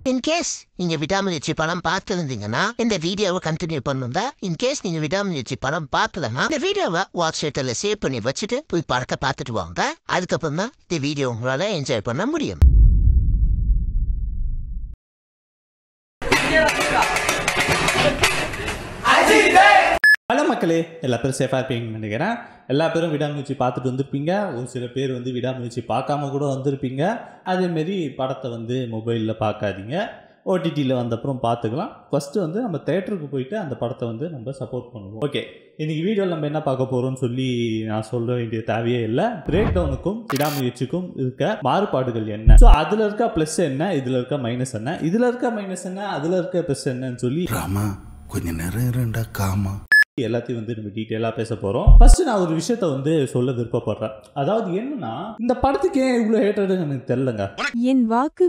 In case நீங்க விடாமுயற்சி படம் பார்த்துருந்தீங்கன்னா இந்த வீடியோவை கண்டினியூ பண்ணுங்க. இன்கேஸ் நீங்க விடாமுயற்சி படம் பார்த்தலன்னா இந்த வீடியோவை வாட்ஸ்அப்ல சேவ் பண்ணி வச்சுட்டு போய் படத்தை பார்த்துட்டு வாங்க. அதுக்கப்புறம் தான் இந்த வீடியோ உங்களால என்ஜாய் பண்ண முடியும். ஹலோ மக்களே, எல்லா பேரும் சேஃபாக இருப்பீங்கன்னு நினைக்கிறேன். எல்லா பேரும் விடாமுயற்சி பார்த்துட்டு வந்திருப்பீங்க. ஒரு சில பேர் வந்து விடாமுயற்சி பார்க்காம கூட வந்திருப்பீங்க. அதேமாரி படத்தை வந்து மொபைலில் பார்க்காதீங்க, ஓடிடியில் வந்தப்புறம் பார்த்துக்கலாம். ஃபஸ்ட்டு வந்து நம்ம தேட்டருக்கு போயிட்டு அந்த படத்தை வந்து நம்ம சப்போர்ட் பண்ணுவோம். ஓகே, இன்றைக்கி வீடியோவில் நம்ம என்ன பார்க்க போகிறோம்னு சொல்லி நான் சொல்ல வேண்டிய தேவையே இல்லை. பிரேக் டவுனுக்கும் விடாமுயற்சிக்கும் இருக்க மாறுபாடுகள் என்ன, ஸோ அதில் இருக்க ப்ளஸ் என்ன, இதில் இருக்க மைனஸ் என்ன, இதில் இருக்க மைனஸ் என்ன, அதில் இருக்க ப்ளஸ் என்னன்னு சொல்லி கொஞ்சம் நேரம் காமா எல்லாத்தையும் வந்து நம்ம டீட்டெயிலாக பேச போகிறோம். ஃபர்ஸ்ட் நான் ஒரு விஷயத்த வந்து சொல்ல விருப்பப்படுறேன். அதாவது என்னன்னா, இந்த படத்துக்கு ஏன் இவ்வளோ ஹேட்டர்னு எனக்கு தெரியலங்க. என் வாக்கு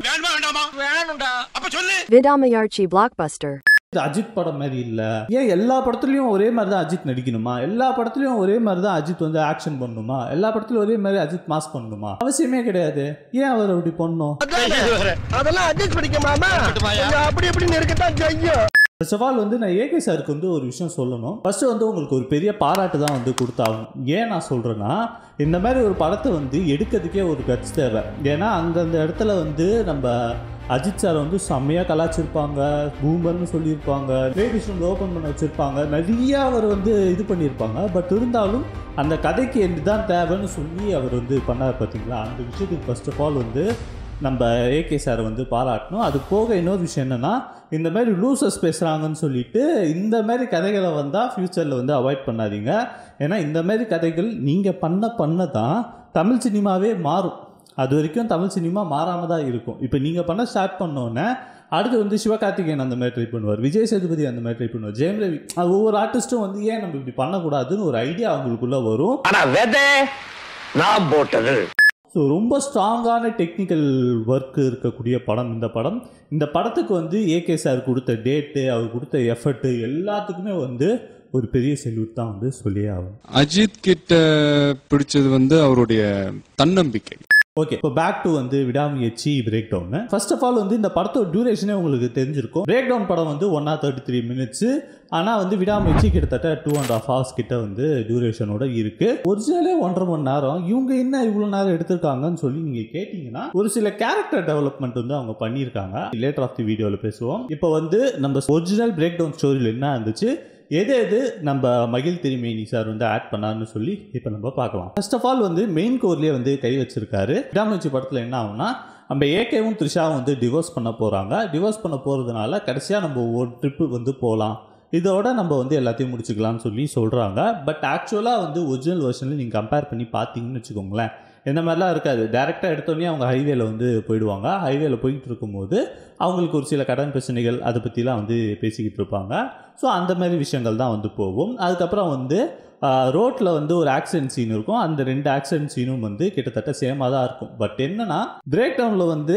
விடாமுயற்சி பிளாக்பஸ்டர். இது அஜித் படம் மாதிரி இல்லை. ஏன் எல்லா படத்துலையும் ஒரே மாதிரி தான் அஜித் நடிக்கணுமா? எல்லா படத்துலையும் ஒரே மாதிரி தான் அஜித் வந்து ஆக்ஷன் பண்ணணுமா? எல்லா படத்துலையும் ஒரே மாதிரி அஜித் மாஸ் பண்ணணுமா? அவசியமே கிடையாது. ஏன் அவர் அப்படி பண்ணணும்? அதெல்லாம் அட்ஜஸ்ட் பண்ணிக்கலாமா? அப்படி எப்படி இருக்கத்தான் செய்யும். ஃபர்ஸ்ட் ஆஃப் ஆல் வந்து நான் ஏகே சாருக்கு வந்து ஒரு விஷயம் சொல்லணும். ஃபர்ஸ்ட் வந்து உங்களுக்கு ஒரு பெரிய பாராட்டு தான் வந்து கொடுத்தாகும். ஏன் நான் சொல்கிறேன்னா, இந்த மாதிரி ஒரு படத்தை வந்து எடுக்கிறதுக்கே ஒரு கட்ஸ் தேவை. ஏன்னா அந்தந்த இடத்துல வந்து நம்ம அஜித் சார் வந்து செம்மையாக கலாச்சிருப்பாங்க, பூமர்னு சொல்லியிருப்பாங்க, ட்ரேடிஷன் ஓப்பன் பண்ண வச்சுருப்பாங்க, நிறையா அவர் வந்து இது பண்ணியிருப்பாங்க. பட் இருந்தாலும் அந்த கதைக்கு இதுதான் தேவைன்னு சொல்லி அவர் வந்து பண்ணார் பார்த்தீங்களா. அந்த விஷயத்துக்கு ஃபர்ஸ்ட் ஆஃப் ஆல் வந்து நம்ம ஏகே சாரை வந்து பாராட்டணும். அது போக இன்னொரு விஷயம் என்னென்னா, இந்த மாதிரி லூசர்ஸ் பேசுகிறாங்கன்னு சொல்லிட்டு இந்த மாதிரி கதைகளை வந்தால் ஃப்யூச்சரில் வந்து அவாய்ட் பண்ணாதீங்க. ஏன்னா இந்த மாதிரி கதைகள் நீங்கள் பண்ண தான் தமிழ் சினிமாவே மாறும். அது வரைக்கும் தமிழ் சினிமா மாறாமல் தான் இருக்கும். இப்போ நீங்கள் பண்ண ஸ்டார்ட் பண்ணோன்னே அடுத்து வந்து சிவகார்த்திகேயன் அந்த மாதிரி ட்ரை பண்ணுவார், விஜய் சேதுபதி அந்த மாதிரி ட்ரை பண்ணுவார், ஜெயம் ரவி, அது ஒவ்வொரு ஆர்டிஸ்ட்டும் வந்து ஏன் நம்ம இப்படி பண்ணக்கூடாதுன்னு ஒரு ஐடியா அவங்களுக்குள்ளே வரும். ஸோ ரொம்ப ஸ்ட்ராங்கான டெக்னிக்கல் ஒர்க் இருக்கக்கூடிய படம் இந்த படம். இந்த படத்துக்கு வந்து ஏகே சார் கொடுத்த டேட்டு, அவர் கொடுத்த எஃபர்ட்டு எல்லாத்துக்குமே வந்து ஒரு பெரிய செல்யூட் தான் வந்து சொல்லியே ஆகும். அஜித் கிட்ட பிடிச்சது வந்து அவருடைய தன்னம்பிக்கை. ஓகே, இப்போ பேக் டு வந்து Vidaamuyarchi break down. First of all வந்து இந்த படத்தோட டியூரேஷனே உங்களுக்கு தெரிஞ்சிருக்கும். பிரேக் டவுன் படம் வந்து 133 minutes. ஆனால் வந்து விடாமுயற்சி கிட்டத்தட்ட 2.5 hours கிட்ட வந்து டியூரேஷனோட இருக்கு. ஒரிஜினலே 1.5 மணி நேரம். இவங்க என்ன இவ்வளோ நேரம் எடுத்திருக்காங்கன்னு சொல்லி நீங்கள் கேட்டிங்கன்னா, ஒரு சில கேரக்டர் டெவலப்மெண்ட் வந்து அவங்க பண்ணியிருக்காங்க. லேட்டர் ஆஃப் தி வீடியோவில் பேசுவோம். இப்போ வந்து நம்ம ஒரிஜினல் பிரேக் டவுன் ஸ்டோரியில் என்ன இருந்துச்சு, எது நம்ம மகிழ் திருமேனி சார் வந்து ஆட் பண்ணார்னு சொல்லி இப்போ நம்ம பார்க்கலாம். ஃபர்ஸ்ட் ஆஃப் ஆல் வந்து மெயின் கோர்லேயே வந்து கை வச்சிருக்காரு. விடாமுயற்சி படத்தில் என்ன ஆகும்னா, நம்ம ஏகேவும் த்ரிஷாவும் வந்து டிவோர்ஸ் பண்ண போகிறாங்க. டிவோர்ஸ் பண்ண போகிறதுனால கடைசியாக நம்ம ஒரு ட்ரிப்பு வந்து போகலாம், இதோட நம்ம வந்து எல்லாத்தையும் முடிச்சுக்கலாம்னு சொல்லி சொல்கிறாங்க. பட் ஆக்சுவலாக வந்து ஒரிஜினல் வெர்ஷனில் நீங்கள் கம்பேர் பண்ணி பார்த்தீங்கன்னு வச்சுக்கோங்களேன், இந்த மாதிரிலாம் இருக்காது. டேரெக்டாக எடுத்தோடனே அவங்க ஹைவேல வந்து போயிடுவாங்க. ஹைவேல போய்கிட்டு இருக்கும்போது அவங்களுக்கு ஒரு சில கடன் பிரச்சனைகள் அதை பற்றிலாம் வந்து பேசிக்கிட்டு இருப்பாங்க. ஸோ அந்த மாதிரி விஷயங்கள் தான் வந்து போகும். அதுக்கப்புறம் வந்து ரோட்டில் வந்து ஒரு ஆக்சிடென்ட் சீன் இருக்கும். அந்த 2 ஆக்சிடென்ட் சீனும் வந்து கிட்டத்தட்ட சேமாக தான் இருக்கும். பட் என்னன்னா, பிரேக் டவுனில் வந்து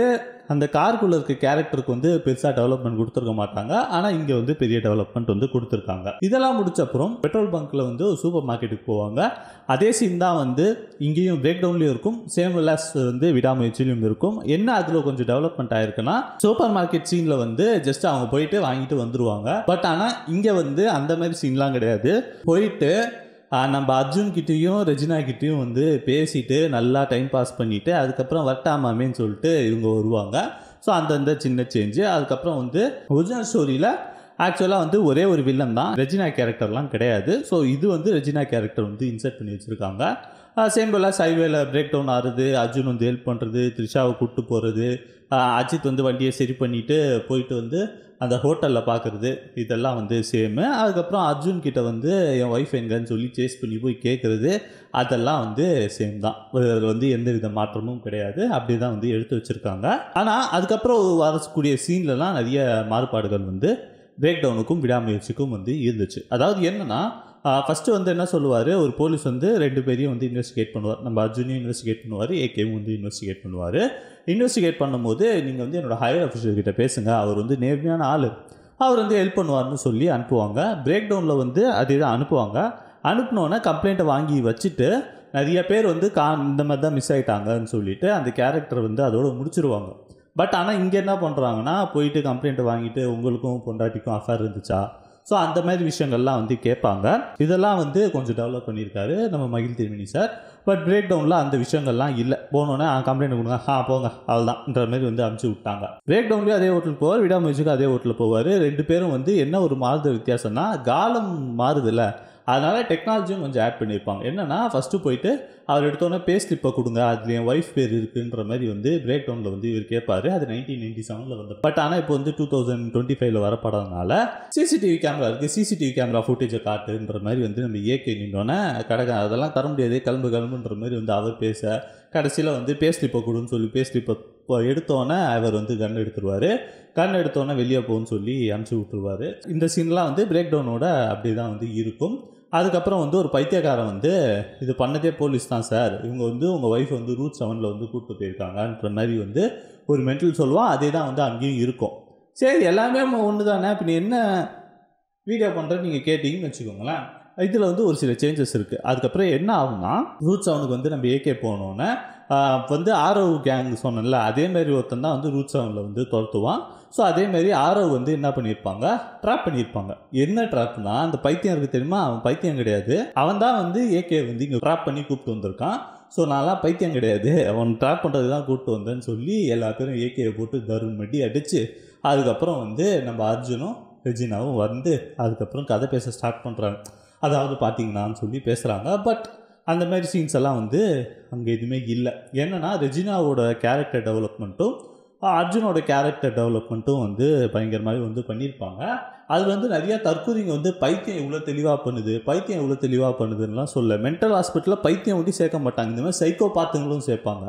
அந்த காருக்குள்ளே இருக்க கேரக்டருக்கு வந்து பெருசாக டெவலப்மெண்ட் கொடுத்துருக்க மாட்டாங்க. ஆனால் இங்கே வந்து பெரிய டெவலப்மெண்ட் வந்து கொடுத்துருக்காங்க. இதெல்லாம் முடிச்சப்புறம் பெட்ரோல் பங்க்கில் வந்து ஒரு சூப்பர் மார்க்கெட்டுக்கு போவாங்க. அதே சீன் தான் வந்து இங்கேயும் பிரேக் டவுன்லேயும் இருக்கும், சேம் விலாஸ் வந்து விடாமுயற்சியிலும் இருக்கும். என்ன அதில் கொஞ்சம் டெவலப்மெண்ட் ஆயிருக்குன்னா, சூப்பர் மார்க்கெட் சீனில் வந்து ஜஸ்ட் அவங்க போயிட்டு வாங்கிட்டு வந்துருவாங்க. பட் ஆனால் இங்கே வந்து அந்த மாதிரி சீன்லாம் கிடையாது. போயிட்டு நம்ம அர்ஜுன் கிட்டேயும் ரெஜினா கிட்டேயும் வந்து பேசிட்டு நல்லா டைம் பாஸ் பண்ணிவிட்டு அதுக்கப்புறம் வரட்டாமாமேன்னு சொல்லிட்டு இவங்க வருவாங்க. ஸோ அந்தந்த சின்ன சேஞ்சு. அதுக்கப்புறம் வந்து ஒரிஜினல் ஸ்டோரியில் ஆக்சுவலாக வந்து ஒரே ஒரு வில்லன் தான், ரெஜினா கேரக்டர்லாம் கிடையாது. ஸோ இது வந்து ரெஜினா கேரக்டர் வந்து இன்சர்ட் பண்ணி வச்சுருக்காங்க. சேம் போல் ஹைவேல பிரேக் டவுன் ஆகுது, அர்ஜுன் வந்து ஹெல்ப் பண்ணுறது, த்ரிஷாவை கூப்பிட்டு போகிறது, அஜித் வந்து வண்டியை சரி பண்ணிவிட்டு போயிட்டு வந்து அந்த ஹோட்டலில் பார்க்குறது, இதெல்லாம் வந்து சேமு. அதுக்கப்புறம் அர்ஜுன் கிட்ட வந்து என் ஒய்ஃப் எங்கன்னு சொல்லி சேஸ் பண்ணி போய் கேட்குறது, அதெல்லாம் வந்து சேம் தான். அதில் வந்து எந்த வித மாற்றமும் கிடையாது. அப்படி தான் வந்து எடுத்து வச்சுருக்காங்க. ஆனால் அதுக்கப்புறம் வரக்கூடிய சீன்லலாம் நிறைய மாறுபாடுகள் வந்து பிரேக் டவுனுக்கும் விடாமுயற்சிக்கும் வந்து இருந்துச்சு. அதாவது என்னென்னா, ஃபஸ்ட்டு வந்து என்ன சொல்லுவார், ஒரு போலீஸ் வந்து 2 பேரையும் வந்து இன்வெஸ்டிகேட் பண்ணுவார். நம்ம அர்ஜுனையும் இன்வெஸ்டிகேட் பண்ணுவார், ஏகேவும் வந்து இன்வெஸ்டிகேட் பண்ணுவார். இன்வெஸ்டிகேட் பண்ணும்போது நீங்கள் வந்து என்னோடய ஹையர் அஃபிஷியல் கிட்ட பேசுங்க, அவர் வந்து நேர்மையான ஆள், அவர் வந்து ஹெல்ப் பண்ணுவார்னு சொல்லி அனுப்புவாங்க. பிரேக் டவுனில் வந்து அதே தான் அனுப்புவாங்க. அனுப்பினோன்னே கம்ப்ளைண்ட்டை வாங்கி வச்சுட்டு நிறைய பேர் வந்து இந்த மாதிரி தான் மிஸ் ஆகிட்டாங்கன்னு சொல்லிட்டு அந்த கேரக்டர் வந்து அதோடு முடிச்சிருவாங்க. பட் ஆனால் இங்கே என்ன பண்ணுறாங்கன்னா போயிட்டு கம்ப்ளைண்ட் வாங்கிட்டு உங்களுக்கும் பொண்டாட்டிக்கும் அஃபேர் இருந்துச்சா, ஸோ அந்த மாதிரி விஷயங்கள்லாம் வந்து கேட்பாங்க. இதெல்லாம் வந்து கொஞ்சம் டெவலப் பண்ணியிருக்காரு நம்ம மகிழ் திருமேனி சார். பட் பிரேக் டவுனில் அந்த விஷயங்கள்லாம் இல்லை. போனோன்னே கம்ப்ளைண்ட் கொடுங்க, போங்க அவ்வளோதான்ன்ற மாதிரி வந்து அனுப்பிச்சி விட்டாங்க. பிரேக் டவுன்லேயும் அதே ஹோட்டலுக்கு போவார், விடாமுயற்சிக்கும் அதே ஹோட்டலில் போவார். 2 பேரும் வந்து என்ன ஒரு மாறுத வித்தியாசம்னா காலம் மாறுதில்ல, அதனால டெக்னாலஜியும் கொஞ்சம் ஆட் பண்ணியிருப்பாங்க. என்னன்னா ஃபஸ்ட்டு போயிட்டு அவர் எடுத்தோன்னே பே ஸ்லிப்பை கொடுங்க, அதில் என் ஒய்ஃப் பேர் இருக்குன்ற மாதிரி வந்து பிரேக் டவுனில் வந்து இவர் கேட்பாரு. அது 1997 வந்து. பட் ஆனால் இப்போ வந்து 2025 வர படம்னால சிசிடிவி கேமரா இருக்குது, சிசிடிவி கேமரா ஃபுட்டேஜை காட்டுன்ற மாதிரி வந்து நம்ம ஏகே நின்றோன்னே கடை அதெல்லாம் தர முடியாது, கிளம்புன்ற மாதிரி வந்து அவர் பேச கடைசியில் வந்து பே ஸ்லிப்பை கொடுன்னு சொல்லி பே ஸ்லிப்பை எடுத்தோன்னே அவர் வந்து கன் எடுத்துருவார். கன் எடுத்தோன்னே வெளியே போகுன்னு சொல்லி அனுப்பிச்சி விட்டுருவார். இந்த சீன்லாம் வந்து பிரேக் டவுனோட அப்படி தான் வந்து இருக்கும். அதுக்கப்புறம் வந்து ஒரு பைத்தியக்காரன் வந்து இது பண்ணதே போலீஸ் தான் சார், இவங்க வந்து உங்கள் ஒய்ஃப் வந்து ரூட் 7 வந்து கூப்பிட்டு போயிருக்காங்கன்ற மாதிரி வந்து ஒரு மென்டல் சொல்லுவான். அதே தான் வந்து அங்கேயும் இருக்கும். சரி எல்லாமே ஒன்று தானே, இப்போ நீ என்ன வீடியோ பண்ணுறேன்னு நீங்கள் கேட்டிங்கன்னு வச்சுக்கோங்களேன். இதில் வந்து ஒரு சில சேஞ்சஸ் இருக்குது. அதுக்கப்புறம் என்ன ஆகும்னா ரூட் 7க்கு வந்து நம்ம ஏகே போனோன்னே வந்து ஆரவ் கேங் சொன்னல அதேமாரி ஒருத்தன் தான் வந்து ரூட் 7ல் வந்து துரத்துவான். ஸோ அதேமாரி ஆரவ் வந்து என்ன பண்ணியிருப்பாங்க, ட்ராப் பண்ணியிருப்பாங்க. என்ன ட்ராப்னா அந்த பைத்தியம் இருக்குது தெரியுமா, அவன் பைத்தியம் கிடையாது, அவன் தான் வந்து ஏகே வந்து இங்கே ட்ராப் பண்ணி கூப்பிட்டு வந்திருக்கான். ஸோ நான்லாம் பைத்தியம் கிடையாது, அவன் ட்ராப் பண்ணுறது தான் கூப்பிட்டு வந்தேன்னு சொல்லி எல்லா பேரும் ஏகேயை போட்டு தருண் மட்டி அடித்து அதுக்கப்புறம் வந்து நம்ம அர்ஜுனும் ரெஜினாவும் வந்து அதுக்கப்புறம் கதை பேச ஸ்டார்ட் பண்ணுறாங்க. அதாவது பார்த்தீங்கன்னான்னு சொல்லி பேசுகிறாங்க. பட் அந்த மாதிரி சீன்ஸ் எல்லாம் வந்து அங்கே எதுவுமே இல்லை. என்னென்னா ரெஜினாவோட கேரக்டர் டெவலப்மெண்ட்டும் அர்ஜுனோட கேரக்டர் டெவலப்மெண்ட்டும் வந்து பயங்கரமாகவே வந்து பண்ணியிருப்பாங்க. அது வந்து நிறையா தற்கொலைங்க வந்து பைத்தியம் இவ்வளோ தெளிவாக பண்ணுது, பைத்தியம் இவ்வளோ தெளிவாக பண்ணுதுன்னெலாம் சொல்ல. மென்டல் ஹாஸ்பிட்டலில் பைத்தியம் வந்து சேர்க்க மாட்டாங்க, இந்த மாதிரி சைக்கோபாத்துங்களும் சேர்ப்பாங்க.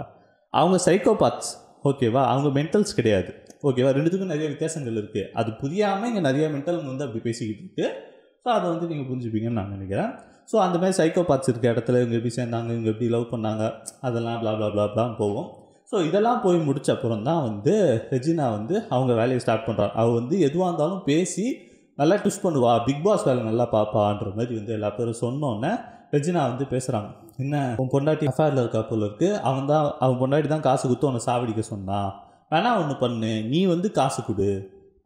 அவங்க சைக்கோபாத்ஸ் ஓகேவா, அவங்க மென்டல்ஸ் கிடையாது ஓகேவா. ரெண்டுத்துக்கும் நிறைய வித்தியாசங்கள் இருக்குது. அது புரியாமல் இங்கே நிறைய மென்டல் வந்து அப்படி பேசிக்கிட்டு இருக்குது. ஸோ அதை வந்து நீங்கள் புரிஞ்சுப்பீங்கன்னு நான் நினைக்கிறேன். ஸோ அந்த மாதிரி சைக்கோபாத்ஸ் இருக்க இடத்துல இவங்க எப்படி சேர்ந்தாங்க, இவங்க எப்படி லவ் பண்ணாங்க, அதெல்லாம் ப்ளா ப்ளா ப்ளா ப்ளான்னு போவோம். ஸோ இதெல்லாம் போய் முடிச்ச அப்புறம் தான் வந்து ரெஜினா வந்து அவங்க வேலையை ஸ்டார்ட் பண்ணுறாங்க. அவள் வந்து எதுவாக இருந்தாலும் பேசி நல்லா ட்விஸ்ட் பண்ணுவா, பிக் பாஸ் வேலை நல்லா பார்ப்பான்ற மாதிரி வந்து எல்லா பேரும் சொன்னோன்னே ரெஜினா வந்து பேசுகிறாங்க. என்ன உன் பொண்டாட்டி அஃபேரில் இருக்கா போல இருக்குது, அவன் பொண்டாட்டி தான் காசு கொடுத்து உன்னை சாவடிக்க சொன்னான், வேணா ஒன்று பண்ணு, நீ வந்து காசு கொடு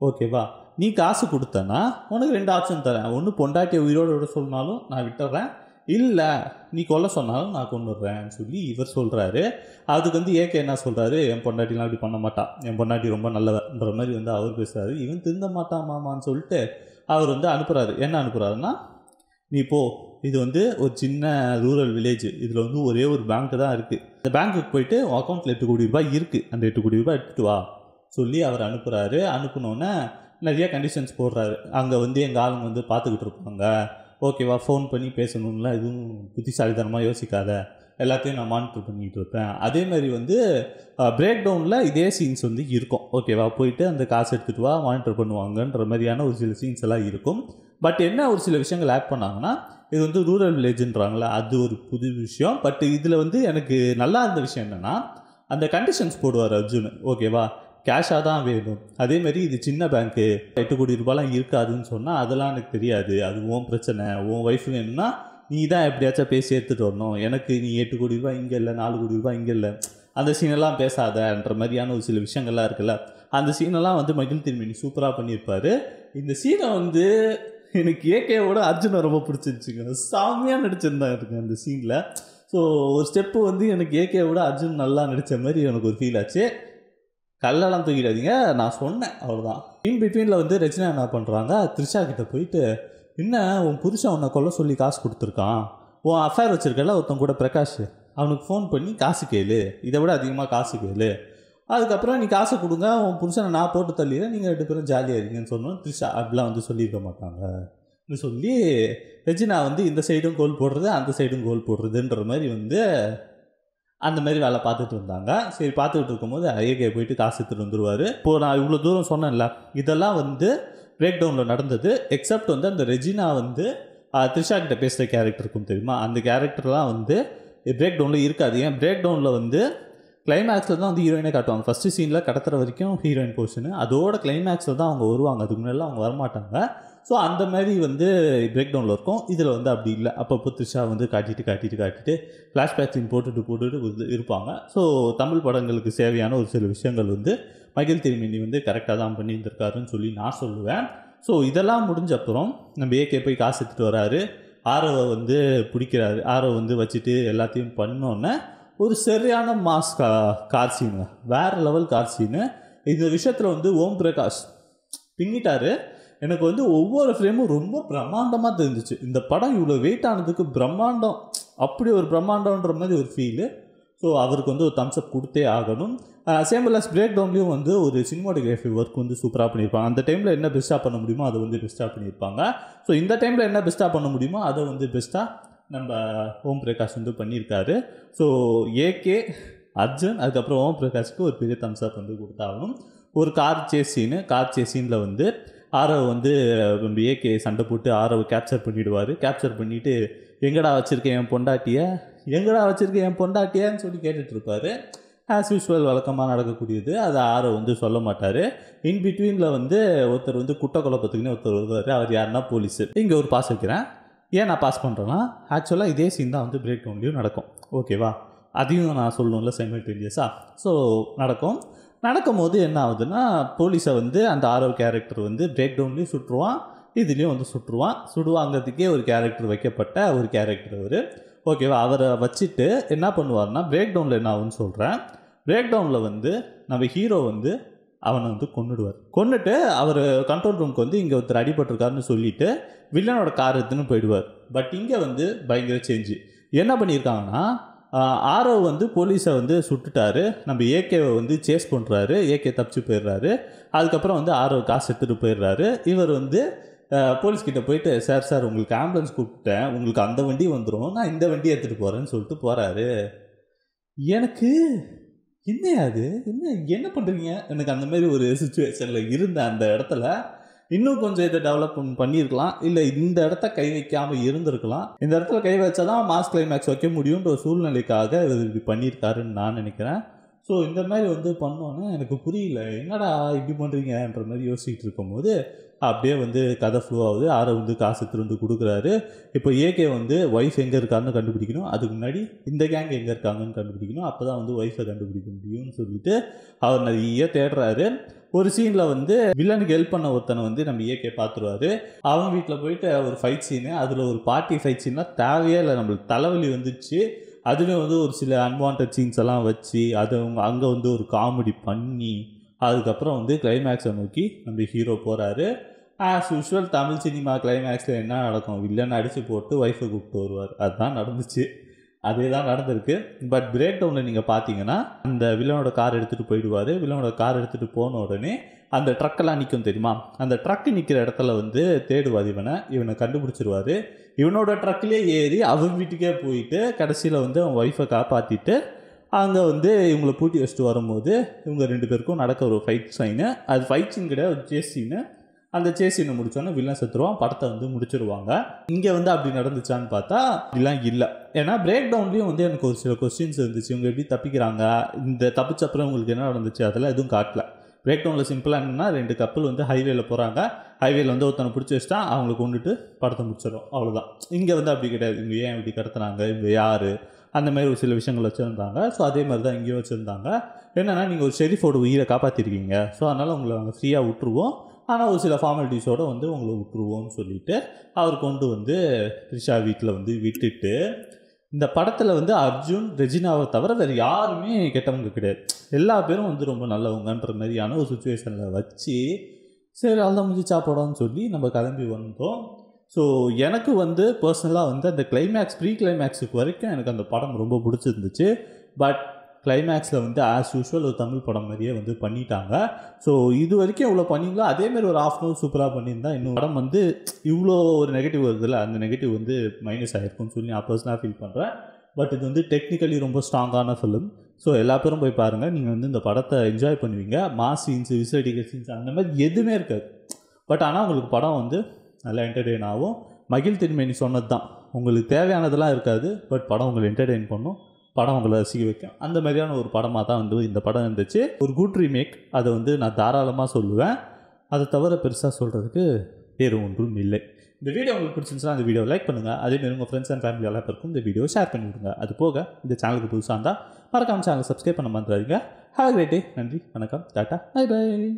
ஓகேவா, நீ காசு கொடுத்தனா உனக்கு 2 ஆப்ஷன் தரேன், ஒன்று பொண்டாட்டியை உயிரோடு விட சொன்னாலும் நான் விட்டுறேன், இல்லை நீ கொல்ல சொன்னாலும் நான் கொண்டுடுறேன்னு சொல்லி இவர் சொல்கிறாரு. அதுக்கு வந்து ஏகே என்ன சொல்கிறாரு, என் பொண்டாட்டிலாம் அப்படி பண்ண மாட்டான், என் பொண்டாட்டி ரொம்ப நல்லவன்ற மாதிரி வந்து அவர் பேசுகிறாரு. இவன் திருந்த மாட்டான் மாமான்னு சொல்லிட்டு அவர் வந்து அனுப்புகிறாரு. என்ன அனுப்புகிறாருன்னா, நீ போ, இது வந்து ஒரு சின்ன ரூரல் வில்லேஜ், இதில் வந்து ஒரே ஒரு பேங்க்கு தான் இருக்குது, இந்த பேங்க்குக்கு போயிட்டு உன் அக்கௌண்ட்டில் 8 கோடி ரூபாய் இருக்குது, அந்த 8 கோடி ரூபாய் எடுத்துகிட்டு வா சொல்லி அவர் அனுப்புகிறாரு. அனுப்பினோன்னே நிறைய கண்டிஷன்ஸ் போடுறாரு. அங்கே வந்து எங்கள் ஆளுங்க வந்து பார்த்துக்கிட்டு இருப்பாங்க ஓகேவா, ஃபோன் பண்ணி பேசணும்லாம் எதுவும் புத்திசாலித்தனமாக யோசிக்காத, எல்லாத்தையும் நான் மானிட்டர் பண்ணிகிட்டு இருப்பேன். அதேமாதிரி வந்து பிரேக் டவுனில் இதே சீன்ஸ் வந்து இருக்கும் ஓகேவா, போயிட்டு அந்த காசு எடுத்துகிட்டு வா மானிட்டர் பண்ணுவாங்கன்ற மாதிரியான ஒரு சில சீன்ஸ் எல்லாம் இருக்கும். பட் என்ன ஒரு சில விஷயங்கள் ஆட் பண்ணாங்கன்னா, இது வந்து ரூரல் வில்லேஜ்ன்றாங்களே அது ஒரு புது விஷயம். பட் இதில் வந்து எனக்கு நல்லா இருந்த விஷயம் என்னென்னா, அந்த கண்டிஷன்ஸ் போடுவார் அர்ஜுன் ஓகேவா, கேஷாக தான் வேணும், அதேமாரி இது சின்ன பேங்க்கு 8 கோடி ரூபாய்லாம் இருக்காதுன்னு சொன்னால் அதெல்லாம் எனக்கு தெரியாது, அது உன் பிரச்சனை, உன் ஒய்ஃப் வேணும்னா நீ தான் எப்படியாச்சும் பேசி எடுத்துகிட்டு வரணும், எனக்கு நீ 8 கோடி ரூபாய் இங்கே இல்லை, 4 கோடி ரூபாய் இங்கே இல்லை, அந்த சீனெல்லாம் பேசாதன்ற மாதிரியான ஒரு சில விஷயங்கள்லாம் இருக்குல்ல, அந்த சீனெல்லாம் வந்து மகிழ் திருமேனி சூப்பராக பண்ணியிருப்பார். இந்த சீனை வந்து எனக்கு ஏகேவோட அர்ஜுனை ரொம்ப பிடிச்சிருச்சுங்க, சாமியாக நடிச்சிருந்தாங்க அந்த சீனில். ஸோ ஒரு ஸ்டெப்பு வந்து எனக்கு ஏகேவோட அர்ஜுன் நல்லா நடித்த மாதிரி எனக்கு ஒரு ஃபீல் ஆச்சு. கல்லெல்லாம் தூக்கிடாதீங்க, நான் சொன்னேன் அவ்வளோதான். இன் பிட்வீனில் வந்து ரெஜினா என்ன பண்ணுறாங்க, த்ரிஷா கிட்டே போயிட்டு, என்ன உன் புருஷன் உன்னை கொல்ல சொல்லி காசு கொடுத்துருக்கான், உன் அஃபேர் வச்சுருக்கல ஒருத்தன் கூட பிரகாஷ், அவனுக்கு ஃபோன் பண்ணி காசு கேளு, இதை விட அதிகமாக காசு கேளு, அதுக்கப்புறம் நீ காசு கொடுங்க, உன் புருஷனை நான் போட்டு தள்ளிடுறேன், நீங்கள் 2 பேரும் ஜாலியாக இருக்கீங்கன்னு சொன்னோம். த்ரிஷா அப்படிலாம் வந்து சொல்லியிருக்க மாட்டாங்க சொல்லி ரெஜினா வந்து இந்த சைடும் கோல் போடுறது அந்த சைடும் கோல் போடுறதுன்ற மாதிரி வந்து அந்த மாதிரி வேலை பார்த்துட்டு இருந்தாங்க. சரி பார்த்துக்கிட்டு இருக்கும்போது ஏகே போயிட்டு காசு எடுத்துகிட்டு வந்துடுவார். இப்போது நான் இவ்வளோ தூரம் சொன்னேன்ல, இதெல்லாம் வந்து பிரேக் டவுனில் நடந்தது. எக்ஸப்ட் வந்து அந்த ரெஜினா வந்து த்ரிஷா கிட்ட பேசுகிற கேரக்டர் இருக்கும் தெரியுமா, அந்த கேரக்டர்லாம் வந்து பிரேக் டவுனில் இருக்காது. ஏன் பிரேக் டவுனில் வந்து கிளைமேக்ஸில் தான் வந்து ஹீரோயினே காட்டுவாங்க. ஃபஸ்ட்டு சீனில் கடத்துற வரைக்கும் ஹீரோயின் போர்ஷனு, அதோட கிளைமேக்ஸில் தான் அவங்க வருவாங்க, அதுக்கு முன்னாடிலாம் அவங்க வரமாட்டாங்க. ஸோ அந்த மாதிரி வந்து பிரேக் டவுனில் இருக்கும். இதில் வந்து அப்படி இல்லை, அப்பப்போ த்ரிஷா வந்து காட்டிட்டு ஃப்ளாஷ்பேக் சீன் போட்டுட்டு இருப்பாங்க. ஸோ தமிழ் படங்களுக்கு தேவையான ஒரு சில விஷயங்கள் வந்து மகிழ் திருமேனி வந்து கரெக்டாக தான் பண்ணியிருந்திருக்காருன்னு சொல்லி நான் சொல்லுவேன். ஸோ இதெல்லாம் முடிஞ்ச அப்புறம் நம்ம ஏகே போய் காசு எடுத்துகிட்டு வராரு. ஆரோவை வந்து பிடிக்கிறாரு. ஆரோவை வந்து வச்சுட்டு எல்லாத்தையும் பண்ணோன்னே ஒரு சரியான மாஸ் கார் சீனு, வேறு லெவல் கார் சீனு. இந்த விஷயத்தில் வந்து ஓம் பிரகாஷ் பின்னிட்டாரு. எனக்கு வந்து ஒவ்வொரு ஃப்ரேமும் ரொம்ப பிரம்மாண்டமாக தெரிஞ்சிச்சு. இந்த படம் இவ்வளோ வெயிட் ஆனதுக்கு பிரம்மாண்டம், அப்படி ஒரு பிரம்மாண்டன்ற மாதிரி ஒரு ஃபீலு. ஸோ அவருக்கு வந்து ஒரு தம்ஸ்அப் கொடுத்தே ஆகணும். சேம்பலஸ் பிரேக் டவுன்லேயும் வந்து ஒரு சினிமாட்டோகிராஃபி ஒர்க் வந்து சூப்பராக பண்ணியிருப்பாங்க. அந்த டைமில் என்ன பெஸ்ட்டாக பண்ண முடியுமோ அதை வந்து பெஸ்ட்டாக பண்ணியிருப்பாங்க. ஸோ இந்த டைமில் என்ன பெஸ்ட்டாக பண்ண முடியுமோ அதை வந்து பெஸ்ட்டாக நம்ம ஓம் பிரகாஷ் வந்து பண்ணியிருக்காரு. ஸோ ஏகே, அர்ஜுன், அதுக்கப்புறம் ஓம் பிரகாஷ்க்கு ஒரு பெரிய தம்ஸ்அப் வந்து கொடுத்தாகணும். ஒரு கார் சேஸ் சீனில் வந்து ஆரவ் வந்து நம்ம ஏகே சண்டை போட்டு ஆரவை கேப்சர் பண்ணிவிடுவார். கேப்சர் பண்ணிவிட்டு எங்கடா வச்சுருக்கேன் என் பொண்டாட்டியான்னு சொல்லி கேட்டுட்ருப்பார். ஆஸ் யூஸ்வல் வழக்கமாக நடக்கக்கூடியது. அதை ஆரவ் வந்து சொல்ல மாட்டார். இன் பிட்வீனில் வந்து ஒருத்தர் வந்து குட்ட குழப்பத்துக்குன்னு ஒருத்தர் வருவார். அவர் யாருன்னா போலீஸு. இங்கே ஒரு பாஸ் வைக்கிறேன். ஏன் நான் பாஸ் பண்ணுறேன்னா, ஆக்சுவலாக இதே சீன் தான் வந்து பிரேக் டவுன்லேயும் நடக்கும். ஓகேவா? அதையும் நான் சொல்லணும்ல சைமல்டேனியஸாக. ஸோ நடக்கும் போது என்ன ஆகுதுன்னா, போலீஸை வந்து அந்த ஆரவ் கேரக்டர் வந்து பிரேக் டவுன்லேயும் சுட்டுருவான், இதுலேயும் வந்து சுடுவாங்கிறதுக்கே ஒரு கேரக்டர் வைக்கப்பட்ட ஒரு கேரக்டர் அவர். ஓகேவா? அவரை வச்சுட்டு என்ன பண்ணுவார்னா, பிரேக் டவுனில் என்ன ஆகுன்னு சொல்கிறேன். பிரேக் டவுனில் வந்து நம்ம ஹீரோ வந்து அவனை வந்து கொன்னுட்டு அவர் கண்ட்ரோல் ரூமுக்கு வந்து இங்கே ஒருத்தர் அடிபட்டிருக்காருன்னு சொல்லிட்டு வில்லனோட கார் எடுத்துன்னு போயிடுவார். பட் இங்கே வந்து பயங்கர சேஞ்சு. என்ன பண்ணியிருக்காங்கன்னா, ஆரவ் வந்து போலீஸை வந்து சுட்டுட்டாரு. நம்ம ஏகேவை வந்து சேஸ் பண்ணுறாரு. ஏகே தப்பிச்சு போயிடுறாரு. அதுக்கப்புறம் வந்து ஆரவ் காசு எடுத்துகிட்டு போயிடுறாரு. இவர் வந்து போலீஸ்கிட்ட போயிட்டு, சார் உங்களுக்கு ஆம்புலன்ஸ் கூப்பிட்டேன், உங்களுக்கு அந்த வண்டி வந்துடும், நான் இந்த வண்டியை எடுத்துகிட்டு போகிறேன்னு சொல்லிட்டு போகிறாரு. எனக்கு என்ன பண்ணுறீங்க? எனக்கு அந்த மாதிரி ஒரு சுச்சுவேஷனில் இருந்த அந்த இடத்துல இன்னும் கொஞ்சம் இதை டெவலப் பண்ணியிருக்கலாம். இல்லை இந்த இடத்த கை வைக்காமல் இருந்திருக்கலாம். இந்த இடத்துல கை வச்சா தான் மாஸ் கிளைமேக்ஸ் வைக்க முடியுன்ற ஒரு சூழ்நிலைக்காக இவர் இப்படி பண்ணியிருக்காருன்னு நான் நினைக்கிறேன். ஸோ இந்த மாதிரி வந்து பண்ணோன்னே எனக்கு புரியல, என்னடா இப்படி பண்ணுறீங்கன்ற மாதிரி யோசிச்சுட்டு இருக்கும்போது அப்படியே வந்து கதை ஃப்ளோ ஆகுது. ஆரவ் வந்து காசு திருந்து கொடுக்குறாரு. இப்போ ஏகே வந்து ஒய்ஃப் எங்கே இருக்காருன்னு கண்டுபிடிக்கணும். அதுக்கு முன்னாடி இந்த கேங் எங்கே இருக்காங்கன்னு கண்டுபிடிக்கணும். அப்போ தான் வந்து ஒய்ஃபை கண்டுபிடிக்க முடியும்னு சொல்லிட்டு அவர் நிறைய தேடுறாரு. ஒரு சீனில் வந்து வில்லனுக்கு ஹெல்ப் பண்ண ஒருத்தனை வந்து நம்ம ஏகே பார்த்துருவாரு. அவங்க வீட்டில் போயிட்டு ஒரு ஃபைட் சீனு, அதில் ஒரு பார்ட்டி ஃபைட் சீன்லாம் தேவையே இல்லை, நம்மளுக்கு தலைவலி வந்துச்சு. அதுலேயும் வந்து ஒரு சில அன்வான்ட் சீன்ஸ் எல்லாம் வச்சு அது அங்கே வந்து ஒரு காமெடி பண்ணி அதுக்கப்புறம் வந்து கிளைமேக்ஸை நோக்கி நம்ம ஹீரோ போகிறாரு. ஆஸ் யூஸ்வல் தமிழ் சினிமா கிளைமேக்ஸில் என்ன நடக்கும், வில்லன் அடித்து போட்டு ஒய்ஃபை கூப்பிட்டு வருவார். அதுதான் நடந்துச்சு, அதே தான் நடந்திருக்கு. பட் பிரேக் டவுனில் நீங்கள் பார்த்தீங்கன்னா அந்த வில்லனோட கார் எடுத்துகிட்டு போயிடுவார். வில்லனோட கார் எடுத்துகிட்டு போன உடனே அந்த ட்ரக்கெல்லாம் நிற்கும் தெரியுமா, அந்த ட்ரக்கு நிற்கிற இடத்துல வந்து தேடுவார். இவனை கண்டுபிடிச்சிருவார். இவனோட ட்ரக்லேயே ஏறி அவன் வீட்டுக்கே போயிட்டு கடைசியில் வந்து அவன் ஒய்ஃபை காப்பாற்றிட்டு அங்கே வந்து இவங்களை பூட்டி வச்சுட்டு வரும்போது இவங்க 2 பேருக்கும் நடக்க ஒரு ஃபைட் சீனு. அது ஃபைட் சீன் கிடையாது, ஒரு சேஸ் சீனு. அந்த சேஸ் சீனை முடித்தோன்னே வில்லன் செத்துருவான், படத்தை வந்து முடிச்சிருவாங்க. இங்கே வந்து அப்படி நடந்துச்சான்னு பார்த்தா அப்படிலாம் இல்லை. ஏன்னா பிரேக் டவுன்லேயும் வந்து எனக்கு ஒரு சில கொஸ்டின்ஸ் இருந்துச்சு. இவங்க எப்படி தப்பிக்கிறாங்க, இந்த தப்பிச்சப்புறம் உங்களுக்கு என்ன நடந்துச்சு, அதெல்லாம் எதுவும் காட்டல. பிரேக் டவுனில் சிம்பிளாக என்னென்னா 2 கப்பல் வந்து ஹைவேல போகிறாங்க. ஹைவேல வந்து ஒருத்தனை பிடிச்சி வச்சுட்டா அவங்களை கொண்டுட்டு படத்தை முடிச்சிடும், அவ்வளோதான். இங்கே வந்து அப்படி கிடையாது. இவங்க ஏன் இப்படி கடத்துனாங்க, இவங்க யார், அந்த மாதிரி ஒரு சில விஷயங்கள் வச்சுருந்தாங்க. ஸோ அதே மாதிரி தான் இங்கேயும் வச்சுருந்தாங்க. என்னென்னா நீங்கள் ஒரு ஷெரீஃபோட உயிரை காப்பாற்றிருக்கீங்க, ஸோ அதனால் உங்களை நாங்கள் ஃப்ரீயாக விட்டுருவோம், ஆனால் ஒரு சில ஃபார்மாலிட்டிஸோடு வந்து உங்களை விட்டுருவோம்னு சொல்லிவிட்டு அவர் கொண்டு வந்து த்ரிஷா வீட்டில் வந்து விட்டுட்டு, இந்த படத்தில் வந்து அர்ஜுன், ரெஜினாவை தவிர வேறு யாருமே கெட்டவங்க கிடையாது. எல்லா பேரும் வந்து ரொம்ப நல்லவங்கன்ற மாதிரியான ஒரு சுச்சுவேஷனில் வச்சு சரி அவ்வளோ முடிஞ்சு சாப்பிடோன்னு சொல்லி நம்ம கிளம்பி வந்தோம். ஸோ எனக்கு வந்து பர்சனலாக வந்து அந்த ப்ரீ கிளைமேக்ஸுக்கு வரைக்கும் எனக்கு அந்த படம் ரொம்ப பிடிச்சிருந்துச்சு. பட் கிளைமேக்ஸில் வந்து ஆஸ் யூஸ்வல் ஒரு தமிழ் படம் மாதிரியே வந்து பண்ணிட்டாங்க. ஸோ இது வரைக்கும் இவ்வளோ பண்ணிங்களோ அதேமாரி ஒரு ½ hour சூப்பராக பண்ணியிருந்தா இன்னும் படம் வந்து இவ்வளோ ஒரு நெகட்டிவ் வருதுல்ல, அந்த நெகட்டிவ் வந்து மைனஸ் ஆகிருக்கும்னு சொல்லி நான் பர்சனலாக ஃபீல் பண்ணுறேன். பட் இது வந்து டெக்னிக்கலி ரொம்ப ஸ்ட்ராங்கான ஃபிலிம். ஸோ எல்லா பேரும் போய் பாருங்கள், நீங்கள் வந்து இந்த படத்தை என்ஜாய் பண்ணுவீங்க. மாஸ் சீன்ஸு, விசடிக்கல் சீன்ஸ் அந்த மாதிரி எதுவுமே இருக்காது. பட் ஆனால் உங்களுக்கு படம் வந்து நல்லா என்டர்டெயின் ஆகும். மகிழ் திருமேனி சொன்னது தான், உங்களுக்கு தேவையானதெல்லாம் இருக்காது, பட் படம் உங்களை என்டர்டெயின் பண்ணும், படம் உங்களை ரசிக்க வைக்கும். அந்த மாதிரியான ஒரு படமாக தான் வந்து இந்த படம் இருந்துச்சு. ஒரு குட் ரீமேக், அதை வந்து நான் தாராளமாக சொல்லுவேன். அதை தவிர பெருசாக சொல்கிறதுக்கு வேறு ஒன்றும் இல்லை. இந்த வீடியோ உங்களுக்கு பிடிச்சிருந்துச்சுன்னா அந்த வீடியோ லைக் பண்ணுங்கள். அதேமாதிரி உங்கள் ஃப்ரெண்ட்ஸ் அண்ட் ஃபேமிலி எல்லாருக்கும் இந்த வீடியோ ஷேர் பண்ணி விடுங்க. அது போக இந்த சேனலுக்கு புதுசாக இருந்தால் மறக்காம சேனல் சப்ஸ்கிரைப் பண்ண மறந்துடாதீங்க. Have a great day. நன்றி, வணக்கம், டாட்டா, பை பை.